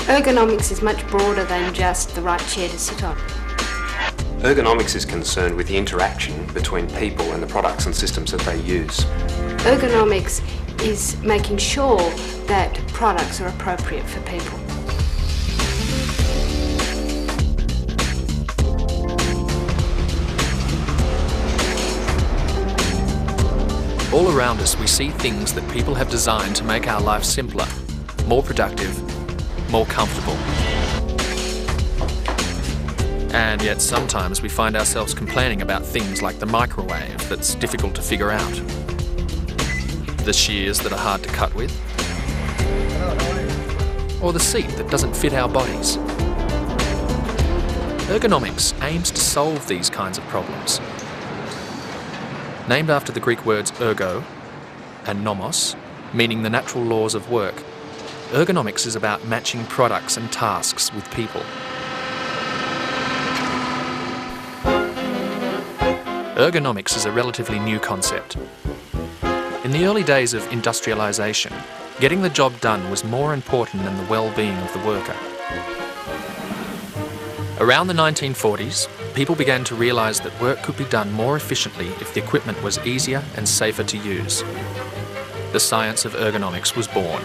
Ergonomics is much broader than just the right chair to sit on. Ergonomics is concerned with the interaction between people and the products and systems that they use. Ergonomics is making sure that products are appropriate for people. All around us we see things that people have designed to make our life simpler, more productive, more comfortable. And yet sometimes we find ourselves complaining about things like the microwave that's difficult to figure out, the shears that are hard to cut with, or the seat that doesn't fit our bodies. Ergonomics aims to solve these kinds of problems. Named after the Greek words ergo and nomos, meaning the natural laws of work, ergonomics is about matching products and tasks with people. Ergonomics is a relatively new concept. In the early days of industrialisation, getting the job done was more important than the well-being of the worker. Around the 1940s, people began to realise that work could be done more efficiently if the equipment was easier and safer to use. The science of ergonomics was born.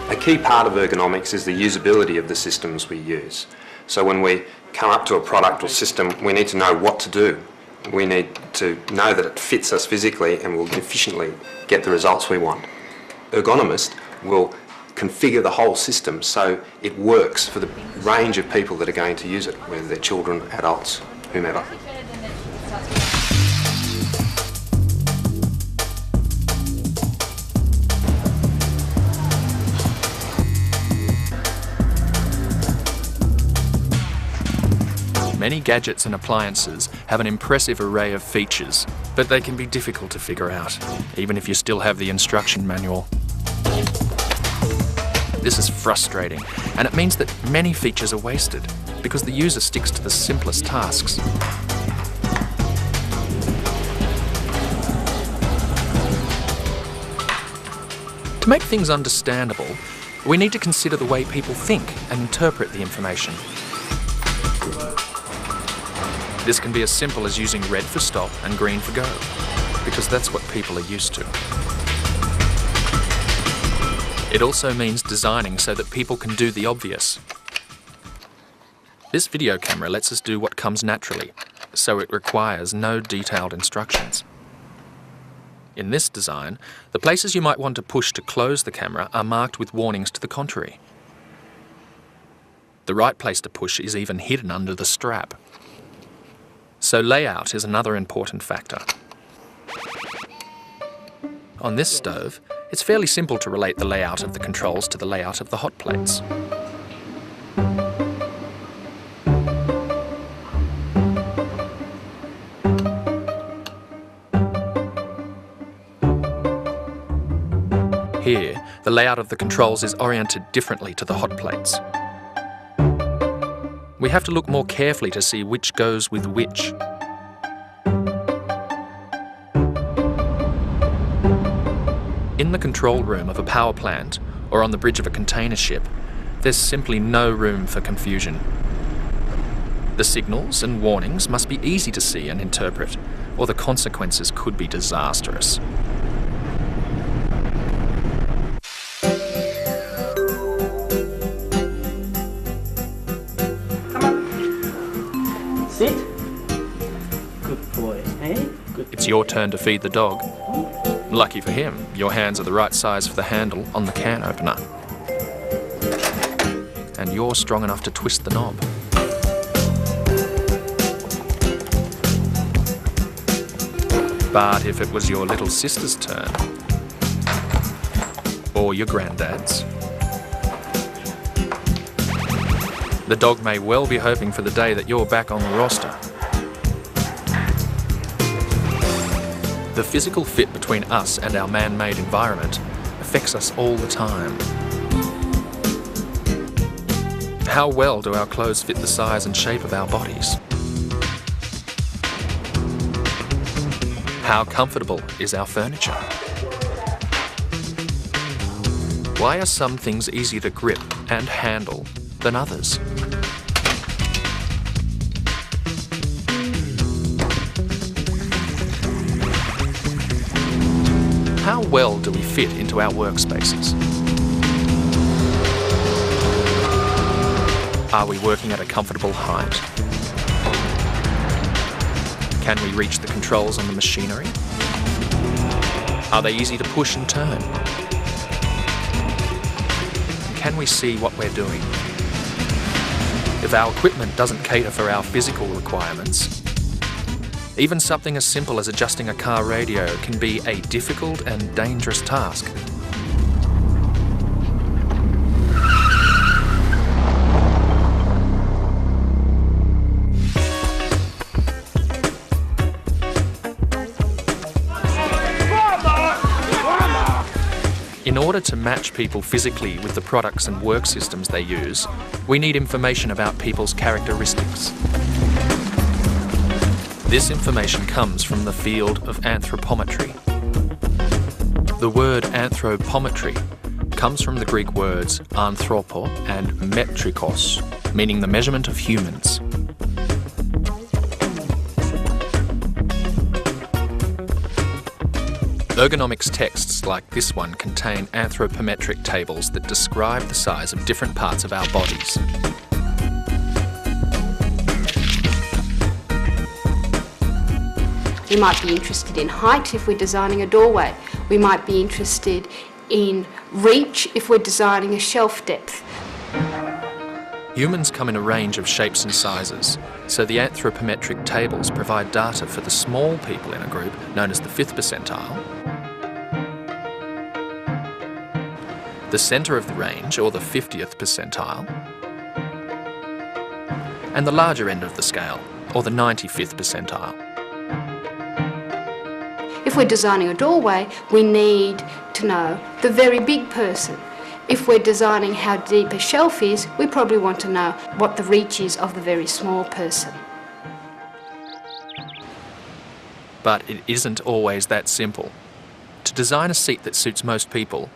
A key part of ergonomics is the usability of the systems we use. So when we come up to a product or system, we need to know what to do. We need to know that it fits us physically and will efficiently get the results we want. Ergonomist will configure the whole system so it works for the range of people that are going to use it, whether they're children, adults, whomever. Many gadgets and appliances have an impressive array of features, but they can be difficult to figure out, even if you still have the instruction manual. This is frustrating, and it means that many features are wasted because the user sticks to the simplest tasks. To make things understandable, we need to consider the way people think and interpret the information. This can be as simple as using red for stop and green for go, because that's what people are used to. It also means designing so that people can do the obvious. This video camera lets us do what comes naturally, so it requires no detailed instructions. In this design, the places you might want to push to close the camera are marked with warnings to the contrary. The right place to push is even hidden under the strap. So layout is another important factor. On this stove, it's fairly simple to relate the layout of the controls to the layout of the hot plates. Here, the layout of the controls is oriented differently to the hot plates. We have to look more carefully to see which goes with which. In the control room of a power plant or on the bridge of a container ship, there's simply no room for confusion. The signals and warnings must be easy to see and interpret, or the consequences could be disastrous. Sit. Good boy, eh? Good. It's your turn to feed the dog. Lucky for him, your hands are the right size for the handle on the can opener. And you're strong enough to twist the knob. But if it was your little sister's turn, or your granddad's, the dog may well be hoping for the day that you're back on the roster. The physical fit between us and our man-made environment affects us all the time. How well do our clothes fit the size and shape of our bodies? How comfortable is our furniture? Why are some things easier to grip and handle than others? How well do we fit into our workspaces? Are we working at a comfortable height? Can we reach the controls on the machinery? Are they easy to push and turn? Can we see what we're doing? If our equipment doesn't cater for our physical requirements, even something as simple as adjusting a car radio can be a difficult and dangerous task. In order to match people physically with the products and work systems they use, we need information about people's characteristics. This information comes from the field of anthropometry. The word anthropometry comes from the Greek words anthropo and metrikos, meaning the measurement of humans. Ergonomics texts like this one contain anthropometric tables that describe the size of different parts of our bodies. We might be interested in height if we're designing a doorway. We might be interested in reach if we're designing a shelf depth. Humans come in a range of shapes and sizes, so the anthropometric tables provide data for the small people in a group, known as the 5th percentile, the centre of the range, or the 50th percentile, and the larger end of the scale, or the 95th percentile. If we're designing a doorway, we need to know the very big person. If we're designing how deep a shelf is, we probably want to know what the reach is of the very small person. But it isn't always that simple. To design a seat that suits most people,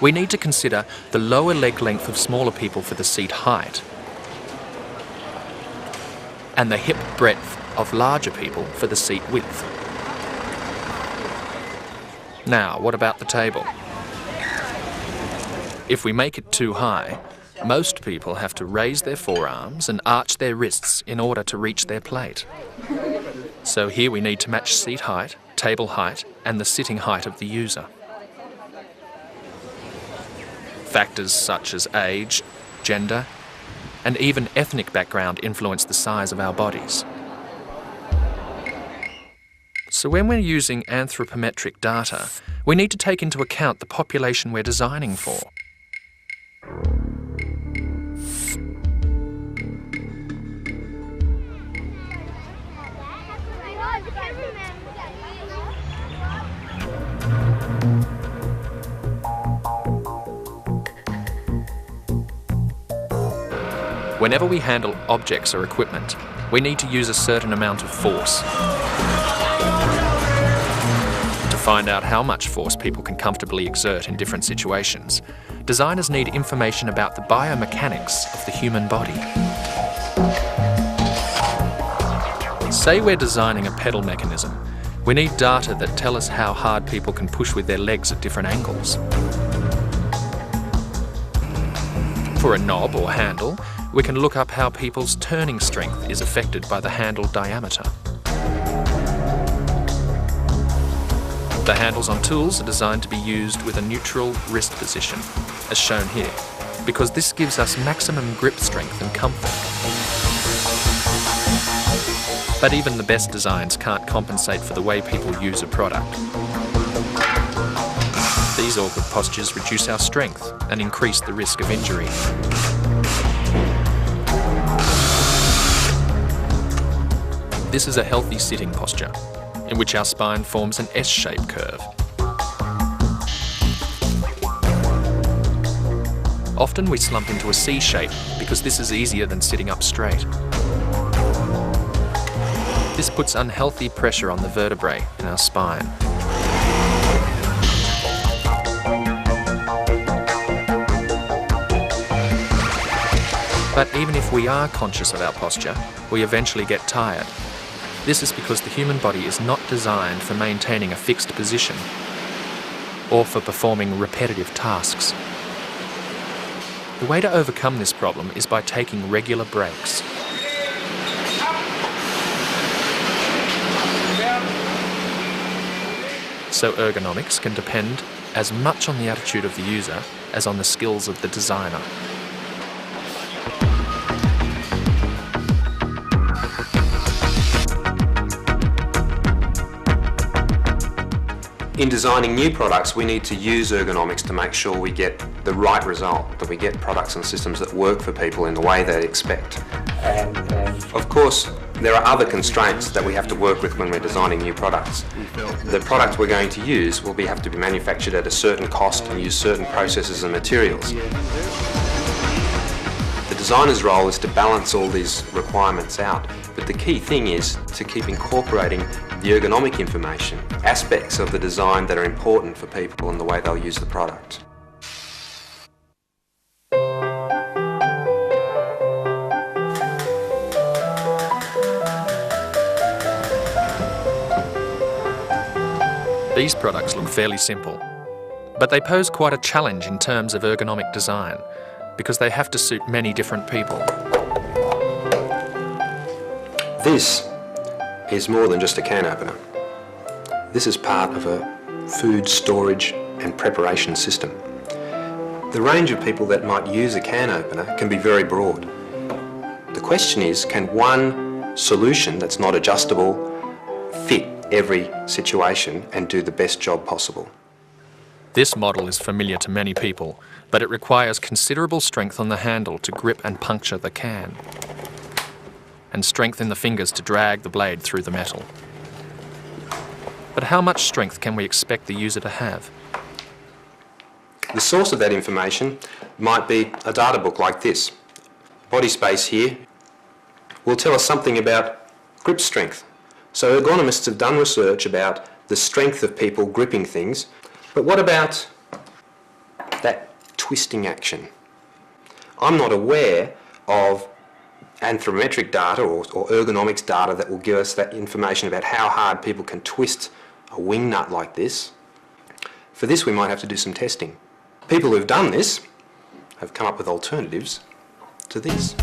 we need to consider the lower leg length of smaller people for the seat height and the hip breadth of larger people for the seat width. Now, what about the table? If we make it too high, most people have to raise their forearms and arch their wrists in order to reach their plate. So here we need to match seat height, table height, and the sitting height of the user. Factors such as age, gender, and even ethnic background influence the size of our bodies. So when we're using anthropometric data, we need to take into account the population we're designing for. Whenever we handle objects or equipment, we need to use a certain amount of force. To find out how much force people can comfortably exert in different situations, designers need information about the biomechanics of the human body. Say we're designing a pedal mechanism. We need data that tell us how hard people can push with their legs at different angles. For a knob or handle, we can look up how people's turning strength is affected by the handle diameter. The handles on tools are designed to be used with a neutral wrist position, as shown here, because this gives us maximum grip strength and comfort. But even the best designs can't compensate for the way people use a product. These awkward postures reduce our strength and increase the risk of injury. This is a healthy sitting posture, in which our spine forms an S-shaped curve. Often we slump into a C shape because this is easier than sitting up straight. This puts unhealthy pressure on the vertebrae in our spine. But even if we are conscious of our posture, we eventually get tired. This is because the human body is not designed for maintaining a fixed position or for performing repetitive tasks. The way to overcome this problem is by taking regular breaks. So ergonomics can depend as much on the attitude of the user as on the skills of the designer. In designing new products, we need to use ergonomics to make sure we get the right result, that we get products and systems that work for people in the way they expect. Of course, there are other constraints that we have to work with when we're designing new products. The product we're going to use will have to be manufactured at a certain cost and use certain processes and materials. The designer's role is to balance all these requirements out, but the key thing is to keep incorporating the ergonomic information, aspects of the design that are important for people and the way they'll use the product. These products look fairly simple, but they pose quite a challenge in terms of ergonomic design because they have to suit many different people. This is more than just a can opener. This is part of a food storage and preparation system. The range of people that might use a can opener can be very broad. The question is, can one solution that's not adjustable fit every situation and do the best job possible? This model is familiar to many people, but it requires considerable strength on the handle to grip and puncture the can, and strength in the fingers to drag the blade through the metal. But how much strength can we expect the user to have? The source of that information might be a data book like this. Body space here will tell us something about grip strength. So ergonomists have done research about the strength of people gripping things, but what about that twisting action? I'm not aware of anthropometric data or ergonomics data that will give us that information about how hard people can twist a wing nut like this. For this we might have to do some testing. People who've done this have come up with alternatives to this.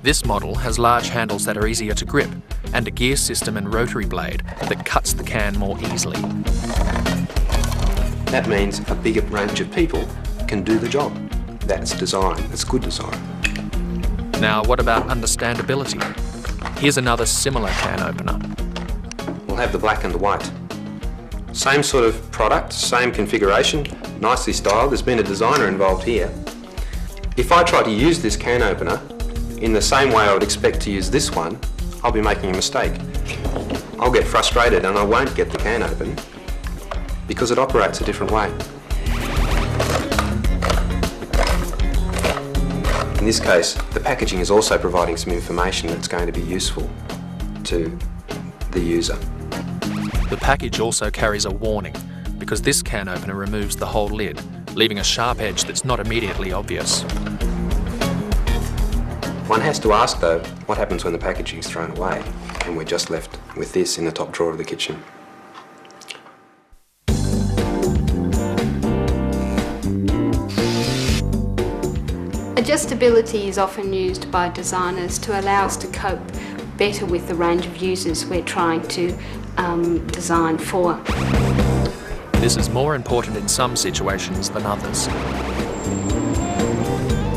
This model has large handles that are easier to grip and a gear system and rotary blade that cuts the can more easily. That means a bigger range of people can do the job. That's design. That's good design. Now, what about understandability? Here's another similar can opener. We'll have the black and the white. Same sort of product, same configuration, nicely styled. There's been a designer involved here. If I try to use this can opener in the same way I would expect to use this one, I'll be making a mistake. I'll get frustrated and I won't get the can open because it operates a different way. In this case, the packaging is also providing some information that's going to be useful to the user. The package also carries a warning because this can opener removes the whole lid, leaving a sharp edge that's not immediately obvious. One has to ask though, what happens when the packaging is thrown away and we're just left with this in the top drawer of the kitchen? Adjustability is often used by designers to allow us to cope better with the range of users we're trying to design for. This is more important in some situations than others.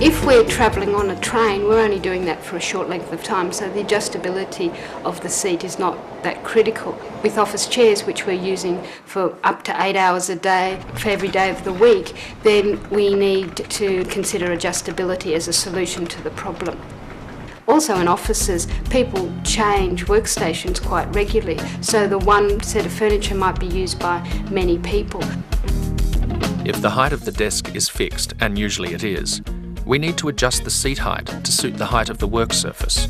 If we're travelling on a train, we're only doing that for a short length of time, so the adjustability of the seat is not that critical. With office chairs, which we're using for up to 8 hours a day, for every day of the week, then we need to consider adjustability as a solution to the problem. Also in offices, people change workstations quite regularly, so the one set of furniture might be used by many people. If the height of the desk is fixed, and usually it is, we need to adjust the seat height to suit the height of the work surface.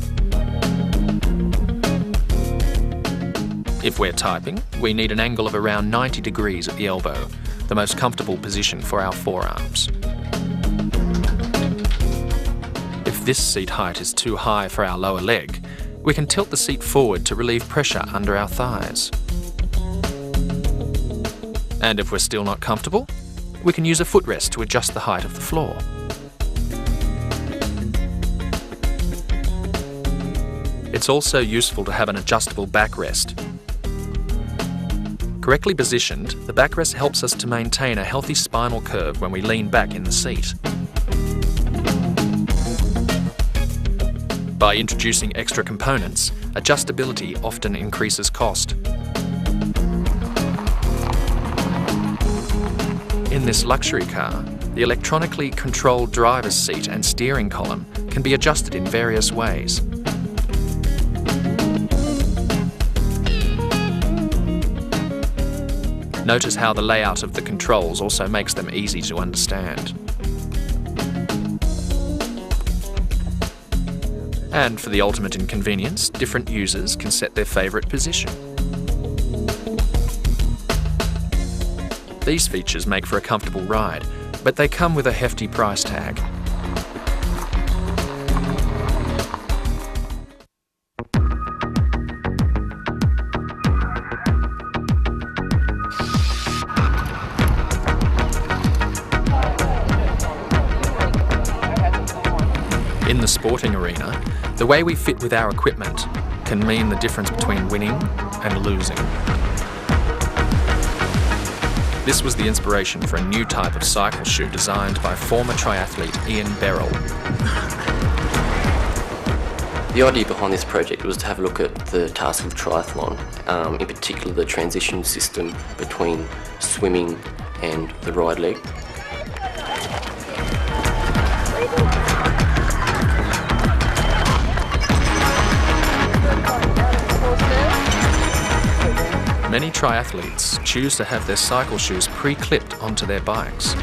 If we're typing, we need an angle of around 90 degrees at the elbow, the most comfortable position for our forearms. this seat height is too high for our lower leg, we can tilt the seat forward to relieve pressure under our thighs. And if we're still not comfortable, we can use a footrest to adjust the height of the floor. It's also useful to have an adjustable backrest. Correctly positioned, the backrest helps us to maintain a healthy spinal curve when we lean back in the seat. By introducing extra components, adjustability often increases cost. In this luxury car, the electronically controlled driver's seat and steering column can be adjusted in various ways. Notice how the layout of the controls also makes them easy to understand. And for the ultimate in convenience, different users can set their favourite position. These features make for a comfortable ride, but they come with a hefty price tag. In the sporting arena, the way we fit with our equipment can mean the difference between winning and losing. This was the inspiration for a new type of cycle shoe designed by former triathlete Ian Beryl. The idea behind this project was to have a look at the task of triathlon, in particular the transition system between swimming and the ride leg. Many triathletes choose to have their cycle shoes pre-clipped onto their bikes.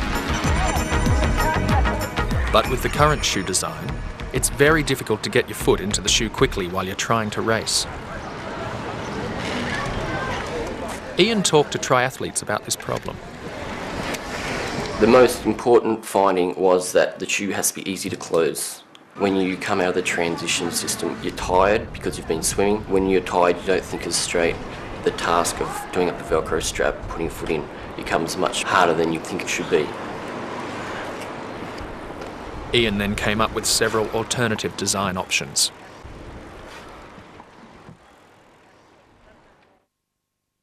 But with the current shoe design, it's very difficult to get your foot into the shoe quickly while you're trying to race. Ian talked to triathletes about this problem. The most important finding was that the shoe has to be easy to close. When you come out of the transition system, you're tired because you've been swimming. When you're tired, you don't think as straight. The task of doing up the Velcro strap, putting your foot in, becomes much harder than you think it should be. Ian then came up with several alternative design options.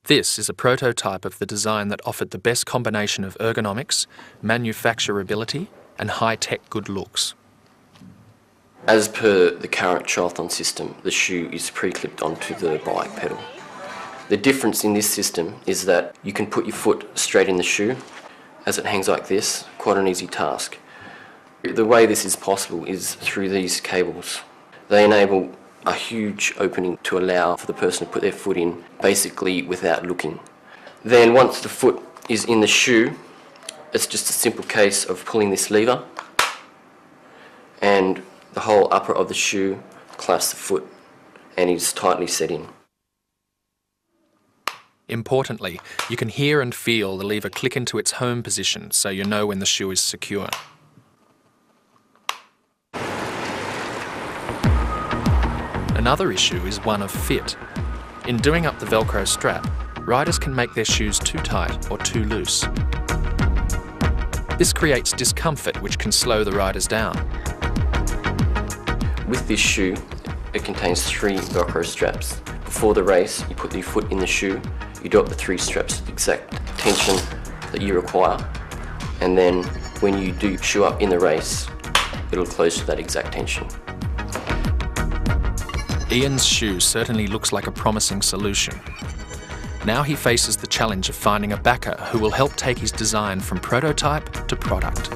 This is a prototype of the design that offered the best combination of ergonomics, manufacturability, and high-tech good looks. As per the current triathlon system, the shoe is pre-clipped onto the bike pedal. The difference in this system is that you can put your foot straight in the shoe. As it hangs like this, quite an easy task. The way this is possible is through these cables. They enable a huge opening to allow for the person to put their foot in basically without looking. Then once the foot is in the shoe, it's just a simple case of pulling this lever and the whole upper of the shoe clasps the foot and is tightly set in. Importantly, you can hear and feel the lever click into its home position so you know when the shoe is secure. Another issue is one of fit. In doing up the Velcro strap, riders can make their shoes too tight or too loose. This creates discomfort which can slow the riders down. With this shoe, it contains 3 Velcro straps. Before the race, you put your foot in the shoe, you do up the 3 straps to the exact tension that you require, and then when you do shoe up in the race, it'll close to that exact tension. Ian's shoe certainly looks like a promising solution. Now he faces the challenge of finding a backer who will help take his design from prototype to product.